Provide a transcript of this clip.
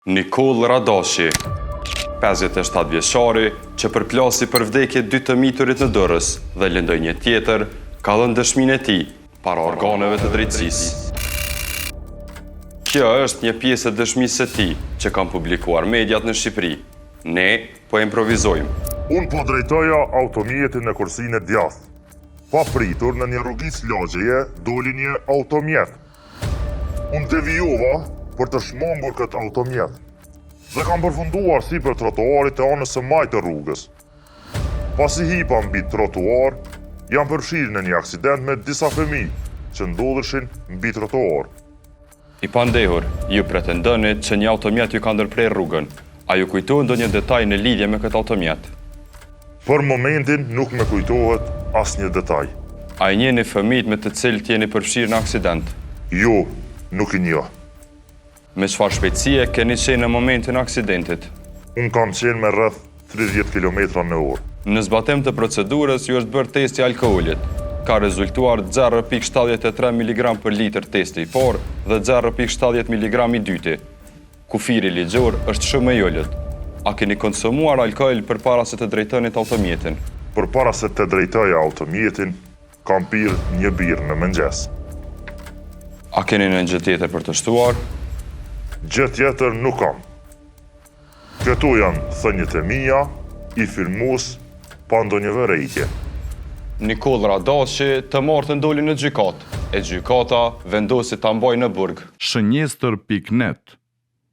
Nikol Radashi, 57 vjeçari, që përplasi për vdekje 2 të miturit në Durrës dhe lëndoi një tjetër, ka dhënë dëshminë e tij para organeve të drejtësisë. Kjo është një pjesë e dëshmisë së tij që kanë publikuar mediat në Shqipëri. Ne po improvizojmë. Unë po drejtoja automjetin në kursinë e djathtë. Pa pritur në një rrugicë lagjeje doli një automjet. Unë devijova për të shmangur këtë automjet dhe kam përfunduar sipër trotuarit e anës së majtë të rrugës. Pasi hipa mbi trotuar, jam përfshirë në një aksident me disa fëmijë që ndodheshin mbi trotuar. I pandehur, ju pretendoni që një automjet ju ka ndërprer rrugën. A ju kujtohet ndonjë detaj në lidhje me këtë automjet? Për momentin nuk me kujtohet asnjë detaj. A i njeni fëmijët me të cilët jeni përfshirë në aksident? Jo, nuk i njoh. Me çfarë shpejtësie keni qenë në momentin e aksidentit? Unë kam qenë me rreth 30 km/h. Në zbatim të procedurës ju është bërë testi alkoolit. Ka rezultuar 0,73 mg për litër testi i parë dhe 0,70 mg i dyti. Kufiri ligjor është shumë i ulët. A keni konsumuar alkool përpara se të drejtonit automjetin? Përpara se të drejtoja automjetin, kam pirë një birë në mëngjes. A keni në gjë tjetër për të shtuar? Gjë tjetër nuk kam. Këtu janë thënjët e mia, i firmus pa ndonjë vërejtje. Nikol Radashi të martën doli në gjykatë, e gjykata vendosi ta mbajë në burg. Shënjestër.net